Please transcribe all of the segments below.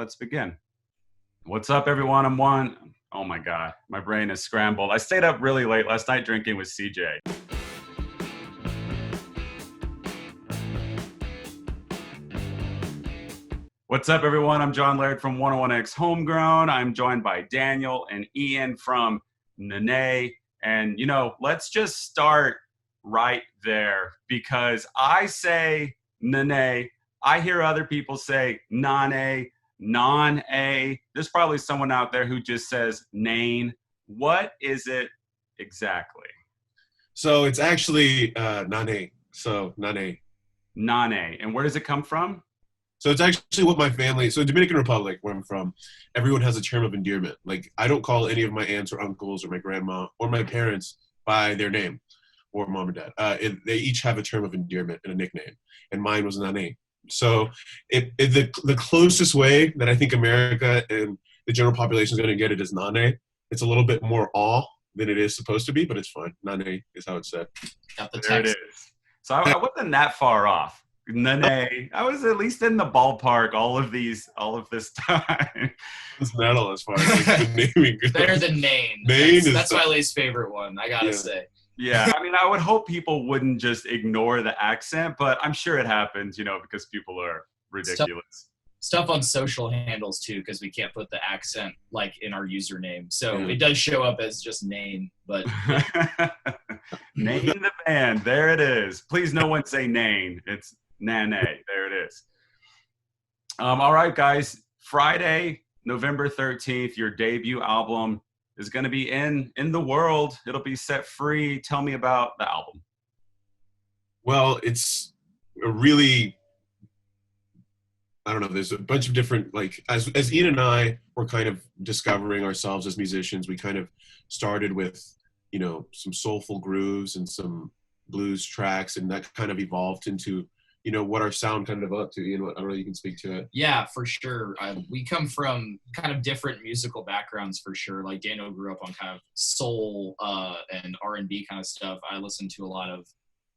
let's begin. What's up, everyone? I'm Juan. Oh my God, my brain is scrambled. I stayed up really late last night drinking with CJ. What's up, everyone? I'm John Laird from 101X Homegrown. I'm joined by Daniel and Ian from Nané. And, let's just start right there because I say Nané. I hear other people say Nané, non-A. There's probably someone out there who just says Nain. What is it exactly? So it's actually Nané. So Nané. Nané. And where does it come from? So it's actually what my family, so Dominican Republic, where I'm from, everyone has a term of endearment. Like, I don't call any of my aunts or uncles or my grandma or my parents by their name or mom or dad. They each have a term of endearment and a nickname. And mine was Nané. So the closest way that I think America and the general population is going to get it is Nané. It's a little bit more awe than it is supposed to be, but it's fine. Nané is how it's said. There it is. So I wasn't that far off. Nané. I was at least in the ballpark all of this time. It's metal as far as like, the naming goes. Better than Nain. That's my least favorite one, I gotta say. Yeah, I mean, I would hope people wouldn't just ignore the accent, but I'm sure it happens, because people are ridiculous. Stuff on social handles too, because we can't put the accent like in our username. So it does show up as just Nain, but Nain the band, there it is. Please no one say Nain. It's Nané. There it is. All right, guys. Friday, November 13th, your debut album is going to be in the world. It'll be set free. Tell me about the album. Well, it's a really, I don't know, there's a bunch of different, like, as Ian and I were kind of discovering ourselves as musicians, we kind of started with, some soulful grooves and some blues tracks, and that kind of evolved into what our sound kind of developed to. Ian, I don't know, you can speak to it. Yeah, for sure. We come from kind of different musical backgrounds for sure. Like Daniel grew up on kind of soul and R&B kind of stuff. I listened to a lot of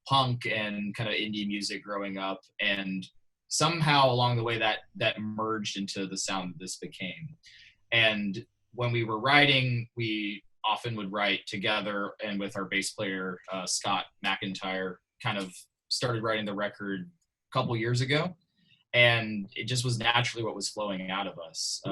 punk and kind of indie music growing up, and somehow along the way that merged into the sound that this became. And when we were writing, we often would write together, and with our bass player, Scott McIntyre, kind of started writing the record a couple years ago, and it just was naturally what was flowing out of us.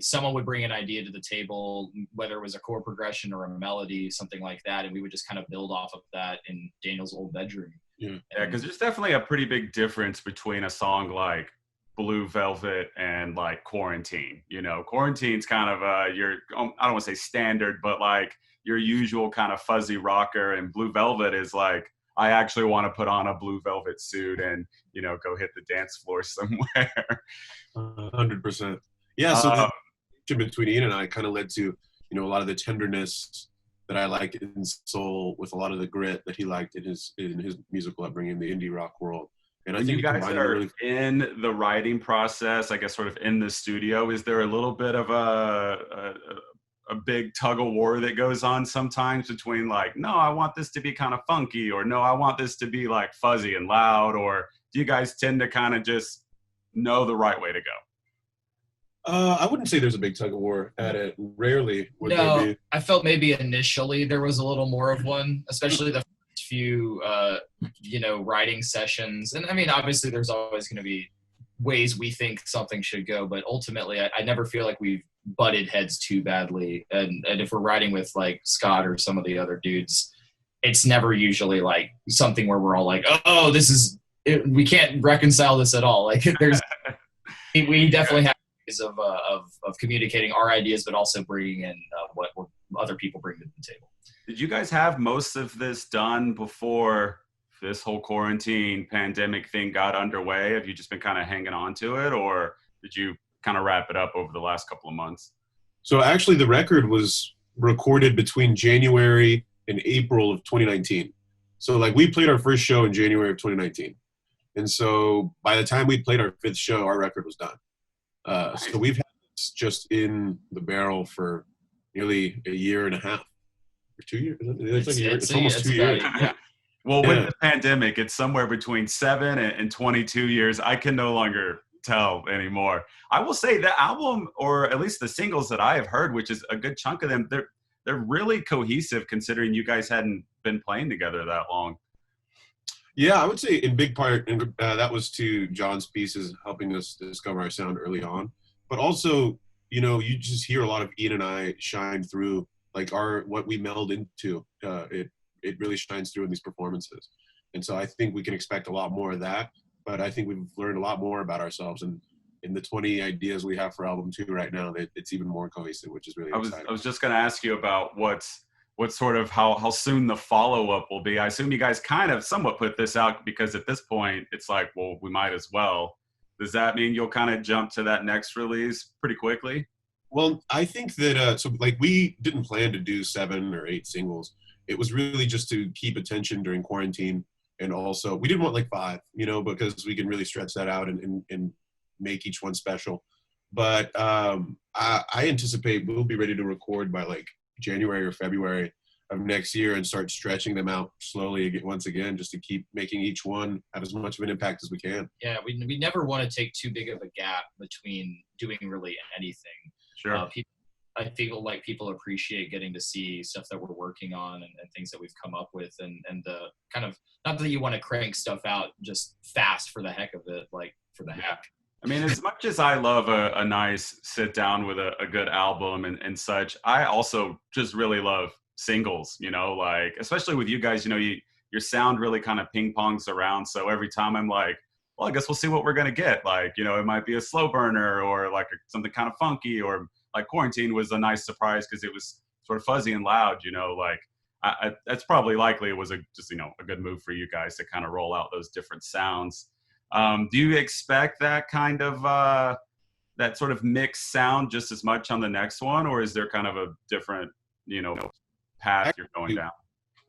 Someone would bring an idea to the table, whether it was a chord progression or a melody, something like that, and we would just kind of build off of that in Daniel's old bedroom. Yeah, because there's definitely a pretty big difference between a song like Blue Velvet and like Quarantine. Quarantine's kind of I don't want to say standard, but like your usual kind of fuzzy rocker, and Blue Velvet is like, I actually want to put on a blue velvet suit and, go hit the dance floor somewhere. 100%. Yeah, so the between Ian and I kind of led to, a lot of the tenderness that I liked in soul with a lot of the grit that he liked in his musical upbringing, the indie rock world. And I think you guys are in the writing process, I guess sort of in the studio. Is there a little bit of a big tug of war that goes on sometimes between like, no, I want this to be kind of funky, or no, I want this to be like fuzzy and loud, or do you guys tend to kind of just know the right way to go? I wouldn't say there's a big tug of war at it. Rarely would there be. I felt maybe initially there was a little more of one, especially the first few, writing sessions. And I mean, obviously there's always going to be ways we think something should go, but ultimately I never feel like we've butted heads too badly. And if we're writing with like Scott or some of the other dudes, it's never usually like something where we're all like, oh, this is it, we can't reconcile this at all. Like we definitely have ways of communicating our ideas, but also bringing in what other people bring to the table. Did you guys have most of this done before this whole quarantine pandemic thing got underway? Have you just been kind of hanging on to it, or did you kind of wrap it up over the last couple of months? So actually the record was recorded between January and April of 2019. So like we played our first show in January of 2019. And so by the time we played our fifth show, our record was done. So we've had this just in the barrel for nearly a year and a half. Or 2 years. It's almost 2 years. Yeah. Well, with the pandemic, it's somewhere between 7 and 22 years. I can no longer tell anymore. I will say the album, or at least the singles that I have heard, which is a good chunk of them, they're really cohesive considering you guys hadn't been playing together that long. Yeah, I would say in big part, and that was to John's pieces helping us discover our sound early on. But also, you just hear a lot of Ian and I shine through, like what we meld into. It really shines through in these performances. And so I think we can expect a lot more of that. But I think we've learned a lot more about ourselves. And in the 20 ideas we have for album 2 right now, it's even more cohesive, which is really exciting. I was just going to ask you about what sort of how soon the follow-up will be. I assume you guys kind of somewhat put this out because at this point it's like, well, we might as well. Does that mean you'll kind of jump to that next release pretty quickly? Well, I think that we didn't plan to do 7 or 8 singles. It was really just to keep attention during quarantine, and also we didn't want like 5, because we can really stretch that out and make each one special. But I anticipate we'll be ready to record by like January or February of next year and start stretching them out slowly once again, just to keep making each one have as much of an impact as we can. Yeah, we never want to take too big of a gap between doing really anything. Sure. I feel like people appreciate getting to see stuff that we're working on and things that we've come up with, and the kind of, not that you want to crank stuff out just fast for the heck of it, like for the heck. I mean, as much as I love a nice sit down with a good album and such, I also just really love singles, like, especially with you guys, your sound really kind of ping pongs around. So every time I'm like, well, I guess we'll see what we're going to get. Like, it might be a slow burner or like something kind of funky, or like Quarantine was a nice surprise because it was sort of fuzzy and loud, like that's probably likely it was a good move for you guys to kind of roll out those different sounds. Do you expect that kind of that sort of mixed sound just as much on the next one, or is there kind of a different path you're going down?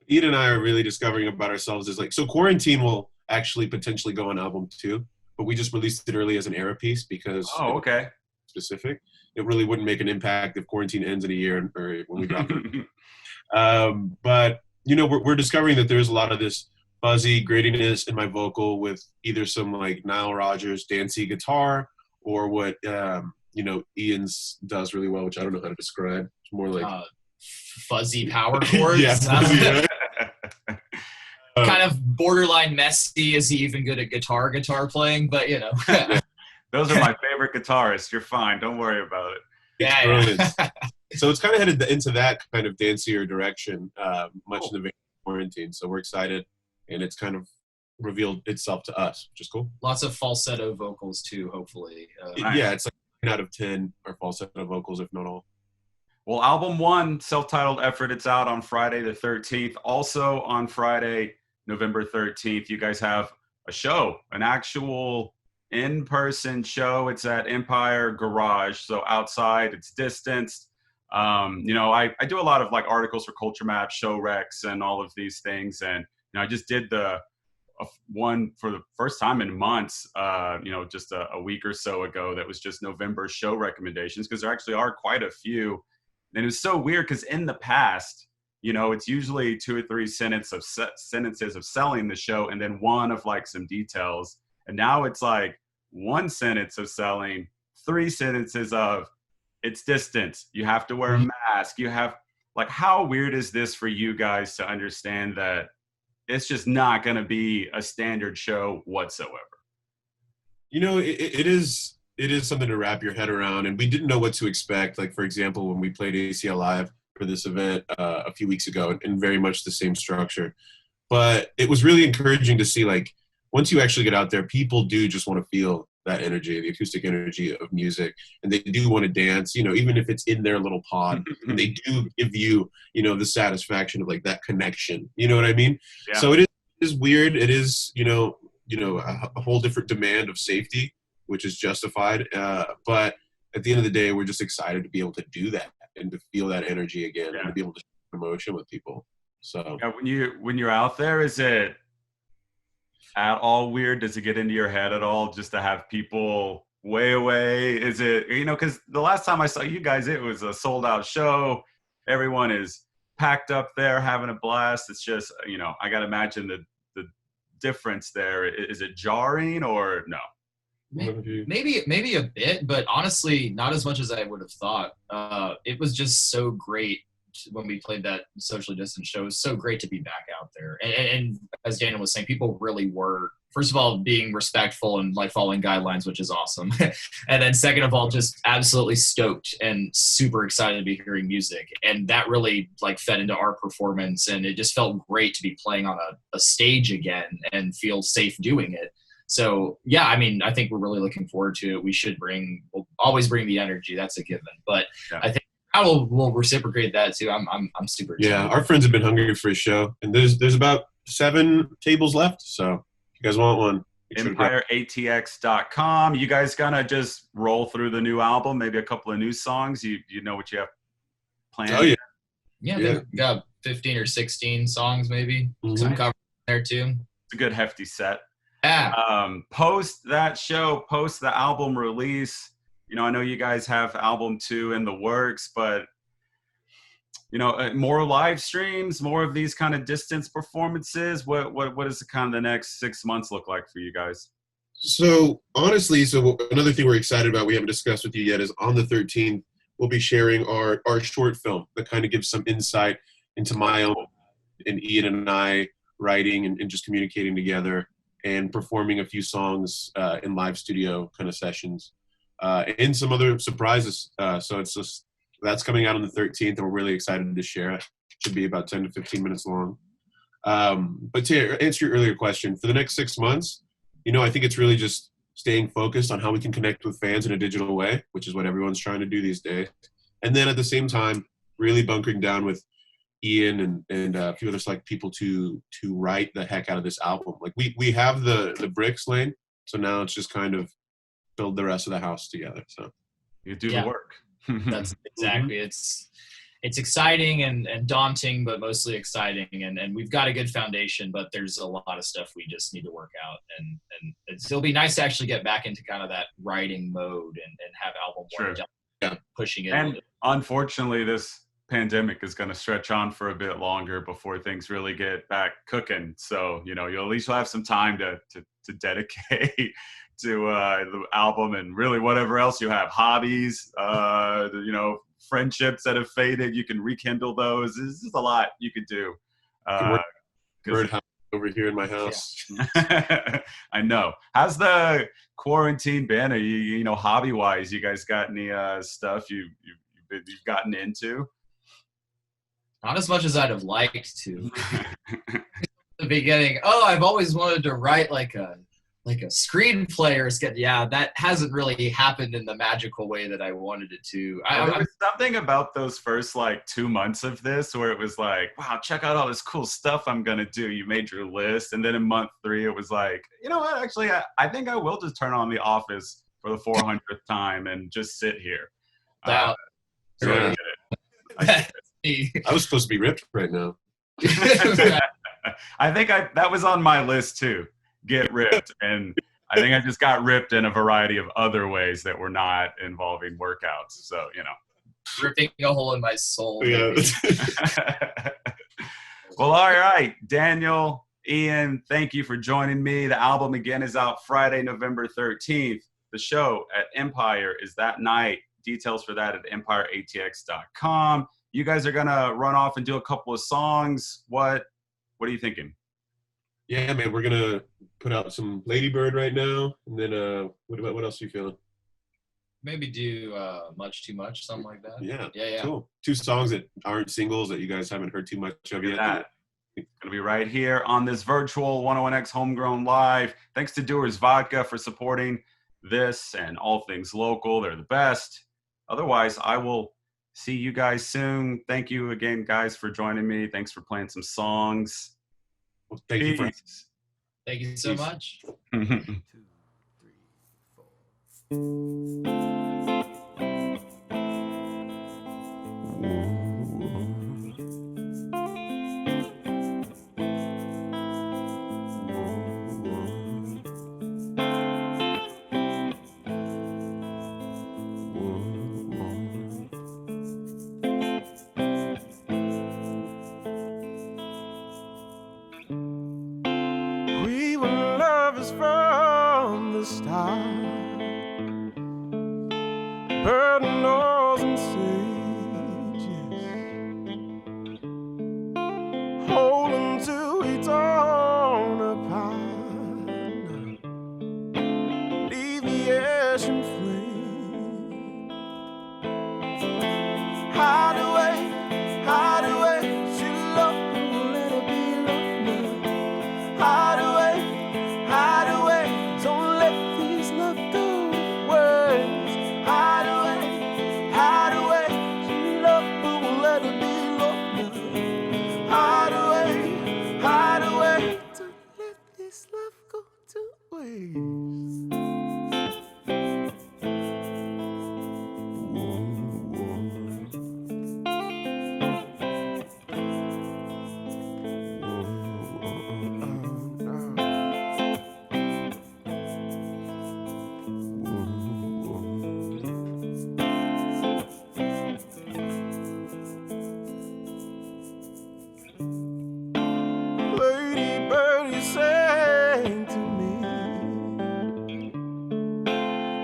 Ian and I are really discovering about ourselves is like, so Quarantine will actually potentially go on album 2, but we just released it early as an era piece because okay, specific. It really wouldn't make an impact if Quarantine ends in a year or when we drop it. But we're discovering that there's a lot of this fuzzy grittiness in my vocal with either some like Nile Rodgers dancey guitar, or what Ian's does really well, which I don't know how to describe. It's more like fuzzy power chords. Yeah, fuzzy, kind of borderline messy. Is he even good at guitar playing? But those are my favorite guitarists. You're fine. Don't worry about it. Yeah. So it's kind of headed into that kind of dancier direction, much in the vein of Quarantine. So we're excited, and it's kind of revealed itself to us, which is cool. Lots of falsetto vocals too, hopefully. Yeah, it's like 9 out of 10 are falsetto vocals, if not all. Well, album 1, self-titled effort, it's out on Friday the 13th. Also on Friday, November 13th, you guys have a show, an actual in-person show. It's at Empire Garage, so outside, it's distanced. I do a lot of like articles for Culture Map, show recs, and all of these things, and I just did one for the first time in months, just a week or so ago, that was just November show recommendations, because there actually are quite a few. And it was so weird because in the past, it's usually 2 or 3 sentences of selling the show and then one of like some details. And now it's like 1 sentence of selling, 3 sentences of it's distance. You have to wear a mask. You have, like, how weird is this for you guys to understand that it's just not going to be a standard show whatsoever? It is something to wrap your head around, and we didn't know what to expect. Like, for example, when we played ACL Live for this event a few weeks ago, in very much the same structure. But it was really encouraging to see, like, once you actually get out there, people do just want to feel that energy, the acoustic energy of music, and they do want to dance, even if it's in their little pod. And they do give you, the satisfaction of like that connection. You know what I mean? Yeah. So it is weird. It is, a whole different demand of safety, which is justified. But at the end of the day, we're just excited to be able to do that and to feel that energy again, and to be able to share emotion with people. So when you're out there, is it at all weird? Does it get into your head at all just to have people way away? Is it, because the last time I saw you guys, it was a sold out show. Everyone is packed up there having a blast. It's just, I got to imagine the difference there. Is it jarring or no? Maybe a bit, but honestly, not as much as I would have thought. It was just so great when we played that socially distant show. It was so great to be back out there. And as Daniel was saying, people really were, first of all, being respectful and like following guidelines, which is awesome. And then second of all, just absolutely stoked and super excited to be hearing music. And that really like fed into our performance. And it just felt great to be playing on a stage again and feel safe doing it. So yeah, I mean, I think we're really looking forward to it. We'll always bring the energy. That's a given. But yeah. I think I will reciprocate that too. I'm super excited. Yeah, our friends have been hungry for a show, and there's about 7 tables left. So if you guys want one, EmpireATX.com. You guys gonna just roll through the new album, maybe a couple of new songs. You know what you have planned? Oh yeah. Yeah. We got 15 or 16 songs maybe. Some covers there too. It's a good hefty set. Yeah. Post that show, post the album release. You know, I know you guys have album 2 in the works, but you know, more live streams, more of these kind of distance performances. What does the kind of the next 6 months look like for you guys? So honestly, another thing we're excited about, we haven't discussed with you yet, is on the 13th, we'll be sharing our short film that kind of gives some insight into my own and Ian and I writing and just communicating together and performing a few songs in live studio kind of sessions and some other surprises. So it's just, that's coming out on the 13th, and we're really excited to share it. Should be about 10 to 15 minutes long. But to answer your earlier question, for the next 6 months, you know, I think it's really just staying focused on how we can connect with fans in a digital way, which is what everyone's trying to do these days. And then at the same time, really bunkering down with Ian and a few other select people to write the heck out of this album. Like we have the bricks laid, so now it's just kind of build the rest of the house together. So you do the work. That's exactly. It's exciting and daunting, but mostly exciting. And we've got a good foundation, but there's a lot of stuff we just need to work out. And it'll be nice to actually get back into kind of that writing mode and have album work done, pushing it. And unfortunately, this pandemic is going to stretch on for a bit longer before things really get back cooking. So, you know, you'll at least have some time to dedicate to the album and really whatever else you have, hobbies, you know, friendships that have faded, you can rekindle those. This is a lot you could do. Birdhouse over here in my house. Yeah. I know. How's the quarantine been? Are you know, hobby wise, you guys got any stuff you've gotten into? Not as much as I'd have liked to. The beginning. Oh, I've always wanted to write like a screenplay or sketch. Yeah, that hasn't really happened in the magical way that I wanted it to. There was something about those first like 2 months of this where it was like, wow, check out all this cool stuff I'm gonna do. You made your list, and then in month 3 it was like, you know what? Actually, I think I will just turn on The Office for the 400th time and just sit here. Wow. So I get it. I was supposed to be ripped right now. I think that was on my list too. Get ripped, and I think I just got ripped in a variety of other ways that were not involving workouts. So, you know, ripping a hole in my soul. Yeah. Well, all right, Daniel, Ian, thank you for joining me. The album again is out Friday, November 13th. The show at Empire is that night. Details for that at EmpireATX.com. You guys are gonna run off and do a couple of songs. What are you thinking? Yeah, man, we're gonna put out some Ladybird right now, and then what else are you feeling? Maybe do Much Too Much, something like that. Yeah. Cool. 2 songs that aren't singles that you guys haven't heard too much of yet. It's gonna be right here on this virtual 101X Homegrown Live. Thanks to Doers Vodka for supporting this and all things local. They're the best. Otherwise, I will see you guys soon. Thank you again, guys, for joining me. Thanks for playing some songs. Well, thank you. Thank you so much. 2, 3, 4. We were lovers from the start. cardinals and sages, holding to each on apart, deviation flame, hide away, she love, let it be love now, hide away, don't let these love go words, hide away, she love, let it be love now, hide away, don't let this love go to waste. Ladybird, you sang to me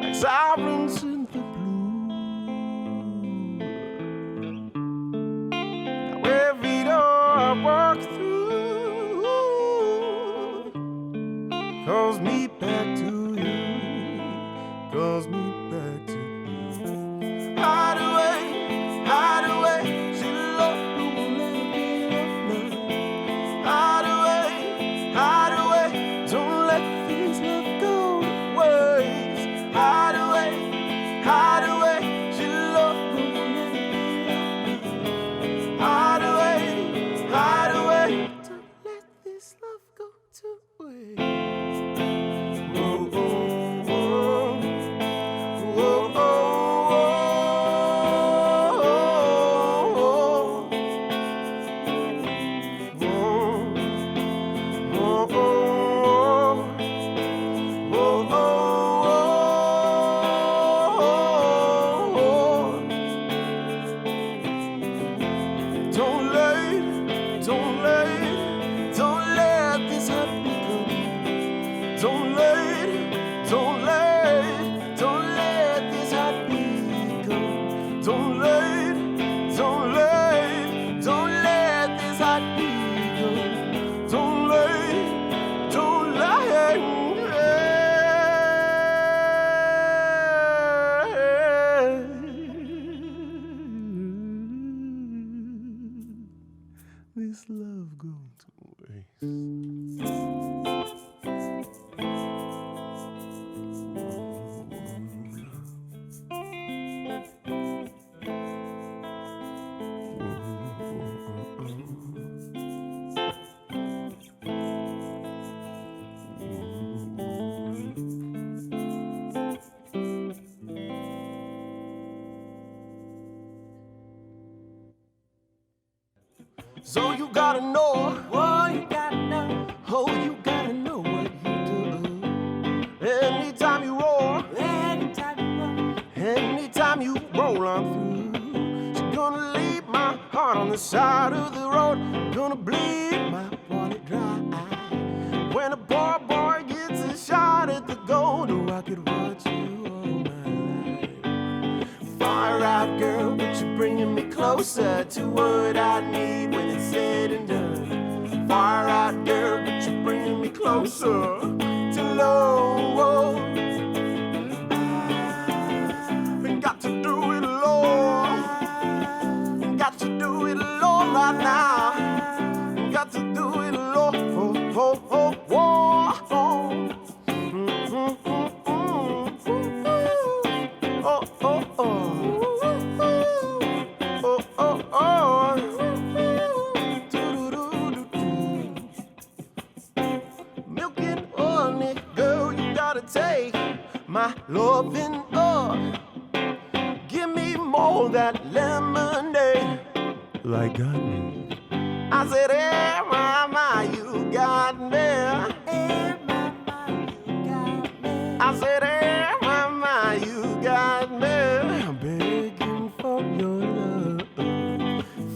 like sirens in the blue. Now every door I walk through calls me back to you, calls me back to you. Hide away, she love, let it be love now. Hide away, don't let these love go to waste. Hide away, she love, let it be love now. Hide away, don't let this love go to waste. Whoa, whoa, whoa, whoa, whoa, don't let this happen. Don't let this heart become. Don't let this heart become. Don't let this love go to waste. So you gotta know, oh, you gotta know, oh, you gotta know what you do. Anytime you roll, anytime you roll on through, she's gonna leave my heart on the side of the road, gonna bleed my wallet dry. When a poor boy gets a shot at the gold, oh, I could watch you all my life. Fire out, girl, but you're bringing me closer to what I need when it's said and done. Fire out, girl, but you're bringing me closer to love. I got to do it alone. Got to do it alone right now. Got to do it alone. Oh, oh, oh, oh. Oh, oh, oh. Take my loving up. Give me more that lemonade. Like got me. I said, hey, mama, you got me. Hey, mama, you got me. I said, hey, mama, you got me. I'm begging for your love.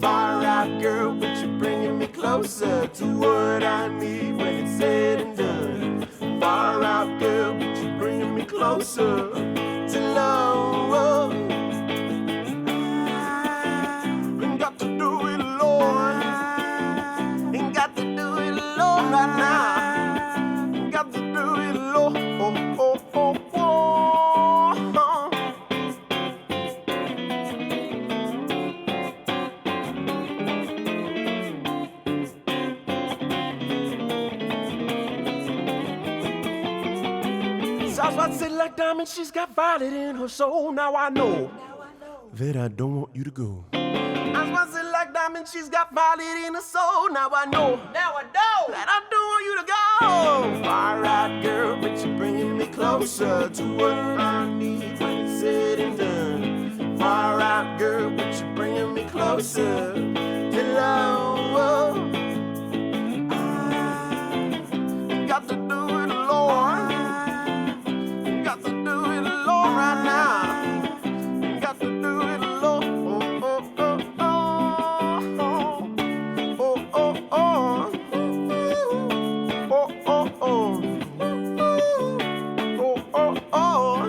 Fire out, girl, but you're bringing me closer to what I need when it's said and done. Far out, girl, but you're bringing me closer to love. Spicy like diamond, she's got violet in her soul. Now I know that I don't want you to go. I'm spicy like diamond, she's got violet in her soul. Now I know that I don't want you to go. Fire out, girl, but you're bringing me closer to what I need when it's said and done. Fire out, girl, but you're bringing me closer to love. I got to do it, Lord. Got to do it, Lord, right now. Got to do it, Lord. Oh, oh, oh, oh, oh, oh, oh. Oh, oh, oh. Oh, oh, oh.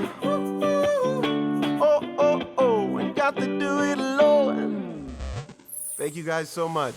Oh, oh, oh. We got to do it, Lord. Thank you guys so much.